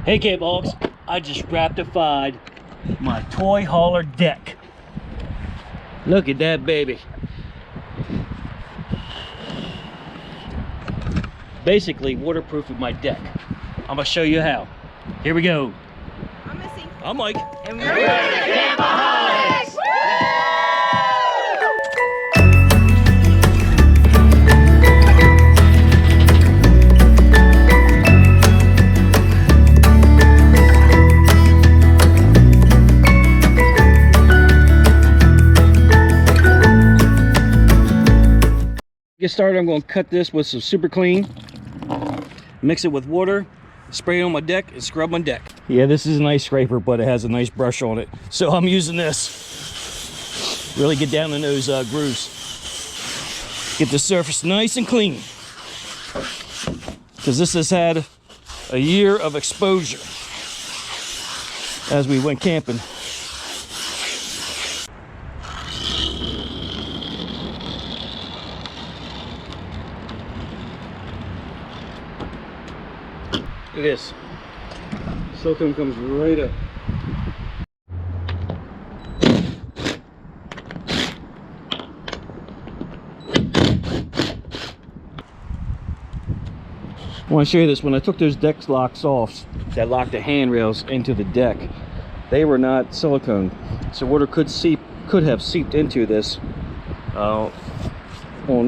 Hey Campoholics, I just Raptified my toy hauler deck. Look at that baby. Basically waterproofing my deck. I'm gonna show you how. Here we go. I'm Missy. I'm Mike. And we're the Campoholics! Get started, I'm going to cut this with some super clean, mix it with water, spray it on my deck, and scrub my deck. Yeah, this is an ice scraper, but it has a nice brush on it, so I'm using this. Really get down in those grooves. Get the surface nice and clean, because this has had a year of exposure as we went camping. Look at this. Silicone comes right up. I want to show you this. When I took those deck locks off that locked the handrails into the deck, they were not silicone, so water could have seeped into this on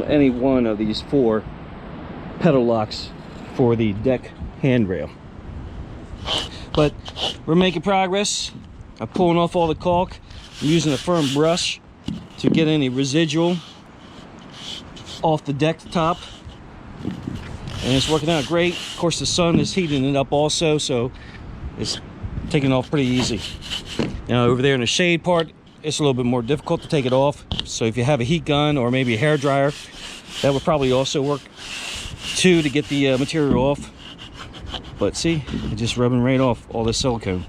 any one of these 4 pedal locks for the deck handrail. But we're making progress. I'm pulling off all the caulk. I'm using a firm brush to get any residual off the deck top, and it's working out great. Of course, the sun is heating it up also, so it's taking off pretty easy. Now over there in the shade part, it's a little bit more difficult to take it off, so if you have a heat gun or maybe a hair dryer, that would probably also work too, to get the material off. But see, it's just rubbing right off all this silicone.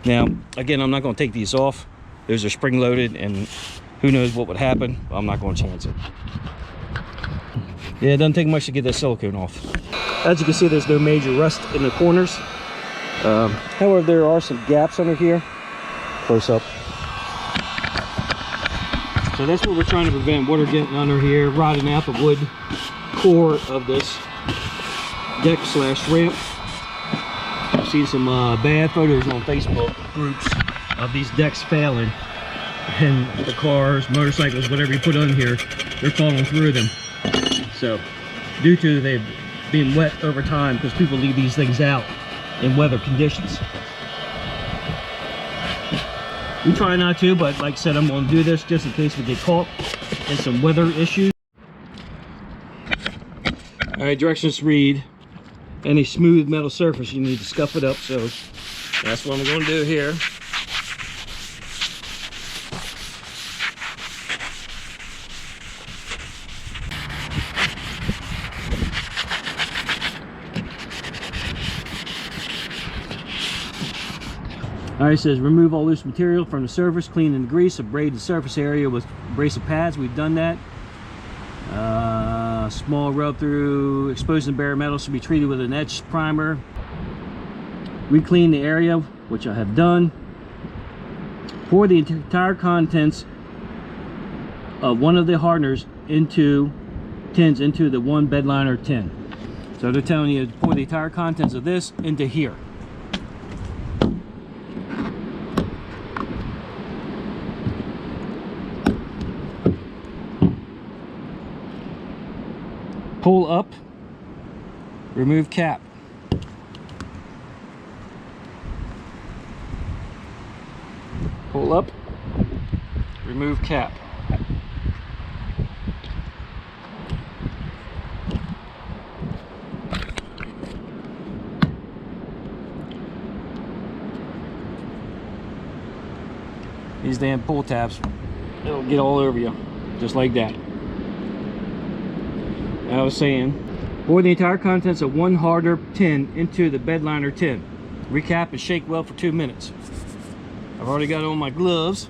Now again, I'm not going to take these off. Those are spring loaded, and who knows what would happen. I'm not going to chance it. Yeah, it doesn't take much to get that silicone off. As you can see, there's no major rust in the corners. However, there are some gaps under here. Close up. So that's what we're trying to prevent: water getting under here, rotting out the wood core of this deck slash ramp. I've seen some bad photos on Facebook groups of these decks failing, and the cars, motorcycles, whatever you put on here, they're falling through them. So due to they being wet over time, because people leave these things out in weather conditions. We try not to, but like I said, I'm going to do this just in case we get caught in some weather issues. All right, directions read: any smooth metal surface, you need to scuff it up. So that's what I'm going to do here. All right, it says remove all loose material from the surface, clean and grease, abrade the surface area with abrasive pads. We've done that. Small rub through exposed and bare metal should be treated with an etched primer. Reclean the area, which I have done. Pour the entire contents of one of the hardeners tins into the one bed liner tin. So they're telling you to pour the entire contents of this into here. Pull up, remove cap. Pull up, remove cap. These damn pull tabs, it'll get all over you, just like that. I was saying, pour the entire contents of one harder tin into the bed liner tin. Recap and shake well for 2 minutes. I've already got on my gloves.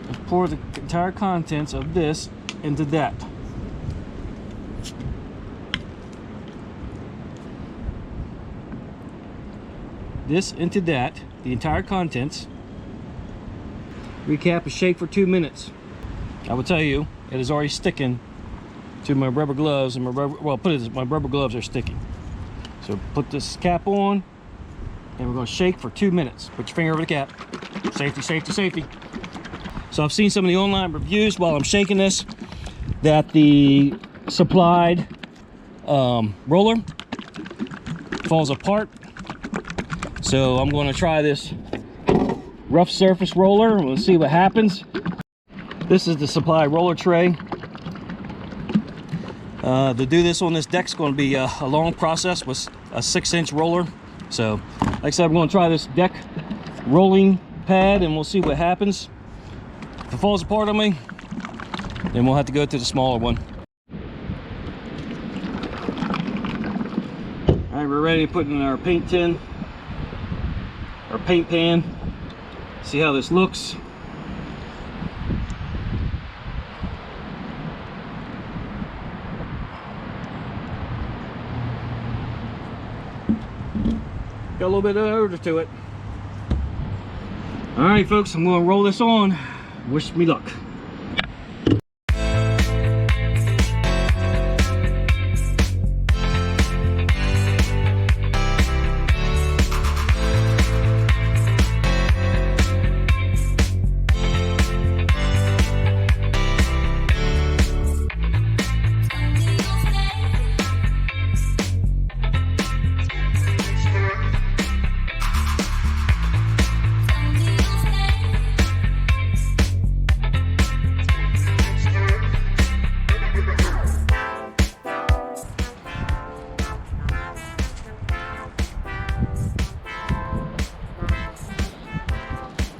And pour the entire contents of this into that. this into that, the entire contents. Recap and shake for 2 minutes. I will tell you, it is already sticking to my rubber gloves, and my rubber gloves are sticking. So put this cap on, and we're going to shake for 2 minutes. Put your finger over the cap. Safety, safety, safety. So I've seen some of the online reviews while I'm shaking this that the supplied roller falls apart. So I'm going to try this rough surface roller and we'll see what happens. This is the supply roller tray. To do this on this deck is going to be a long process with a 6-inch roller. So like I said, I'm going to try this deck rolling pad and we'll see what happens. If it falls apart on me, then we'll have to go to the smaller one. All right, we're ready to put in our paint tin, our paint pan. See how this looks. Got a little bit of odor to it. All right, folks, I'm going to roll this on. Wish me luck.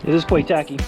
It is quite tacky.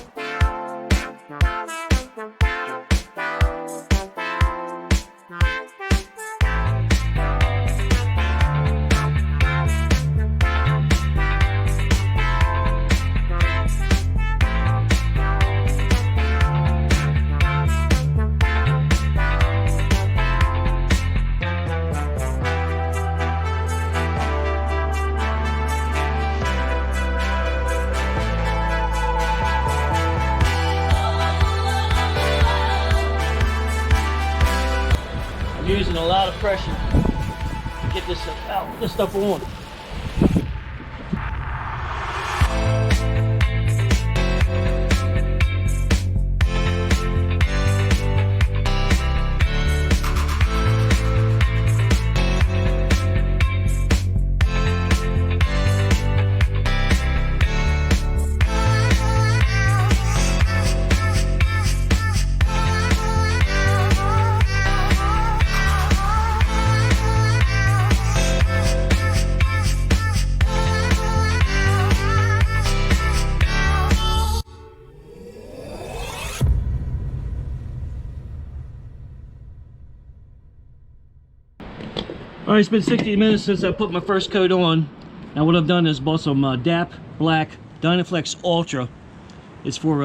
Using a lot of pressure to get this stuff on. Alright, it's been 60 minutes since I put my first coat on. Now what I've done is bought some DAP Black Dynaflex Ultra. It's for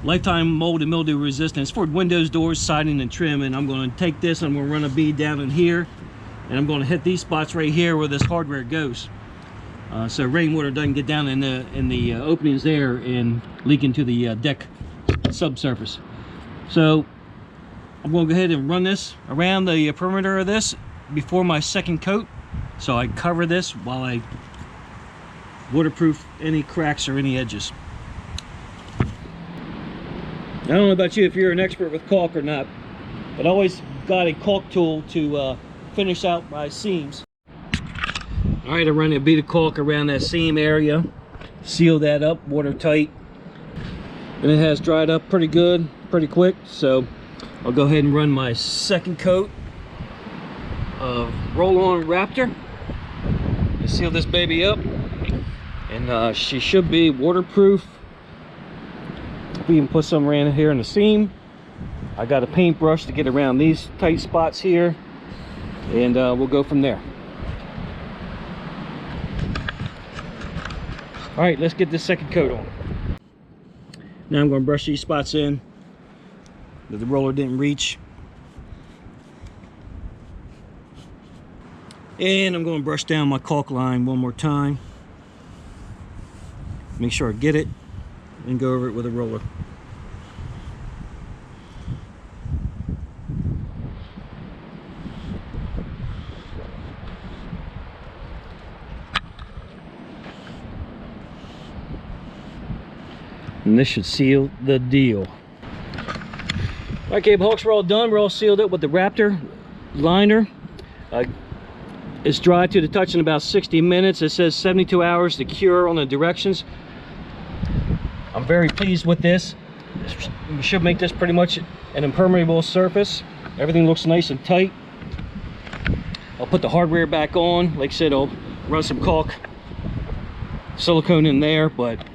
lifetime mold and mildew resistance. It's for windows, doors, siding, and trim. And I'm going to take this, I'm going to run a bead down in here, and I'm going to hit these spots right here where this hardware goes. So rainwater doesn't get down in the openings there and leak into the deck subsurface. So I'm going to go ahead and run this around the perimeter of this before my second coat, so I cover this while I waterproof any cracks or any edges. I don't know about you if you're an expert with caulk or not, but I always got a caulk tool to finish out my seams. All right, I'm running a bead of caulk around that seam area, seal that up watertight, and it has dried up pretty good, pretty quick. So I'll go ahead and run my second coat of roll-on Raptor and seal this baby up, and she should be waterproof. We can put some around here in the seam. I got a paintbrush to get around these tight spots here, and we'll go from there. All right, let's get this second coat on. Now I'm going to brush these spots in that the roller didn't reach. And I'm going to brush down my caulk line one more time. Make sure I get it and go over it with a roller. And this should seal the deal. All right, Campoholics, we're all done. We're all sealed up with the Raptor liner. It's dry to the touch in about 60 minutes. It says 72 hours to cure on the directions. I'm very pleased with this. We should make this pretty much an impermeable surface. Everything looks nice and tight. I'll put the hardware back on. Like I said, I'll run some caulk, silicone in there, but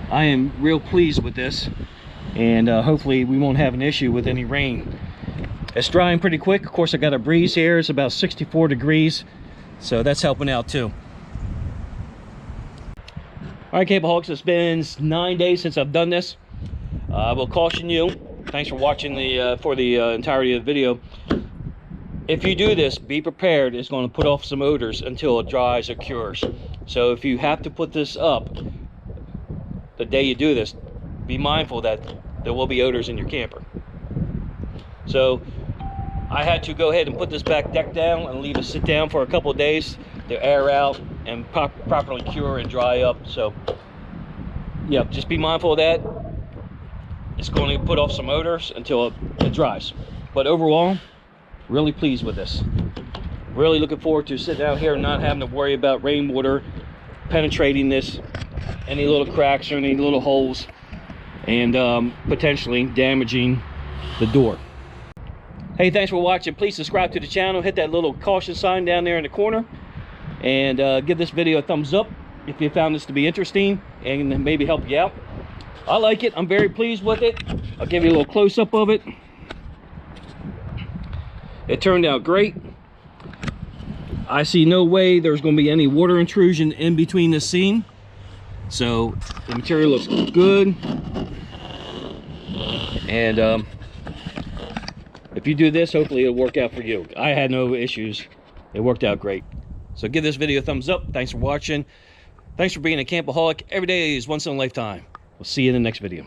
I am real pleased with this, and hopefully we won't have an issue with any rain. It's drying pretty quick. Of course, I got a breeze here. It's about 64 degrees, so that's helping out too. All right, Campoholics, it's been 9 days since I've done this. I will caution you. Thanks for watching the entirety of the video. If you do this, be prepared. It's going to put off some odors until it dries or cures. So if you have to put this up the day you do this, be mindful that there will be odors in your camper. So I had to go ahead and put this back deck down and leave it sit down for a couple of days to air out and properly cure and dry up. So yeah, just be mindful of that. It's going to put off some odors until it dries. But overall, really pleased with this. Really looking forward to sitting out here and not having to worry about rainwater penetrating this, any little cracks or any little holes, and potentially damaging the door. Hey, thanks for watching. Please subscribe to the channel, hit that little caution sign down there in the corner, and give this video a thumbs up if you found this to be interesting and maybe help you out. I like it. I'm very pleased with it. I'll give you a little close-up of it. It turned out great. I see no way there's going to be any water intrusion in between the seam. So the material looks good. And if you do this, hopefully it'll work out for you. I had no issues. It worked out great. So give this video a thumbs up. Thanks for watching. Thanks for being a Campoholic. Every day is once in a lifetime. We'll see you in the next video.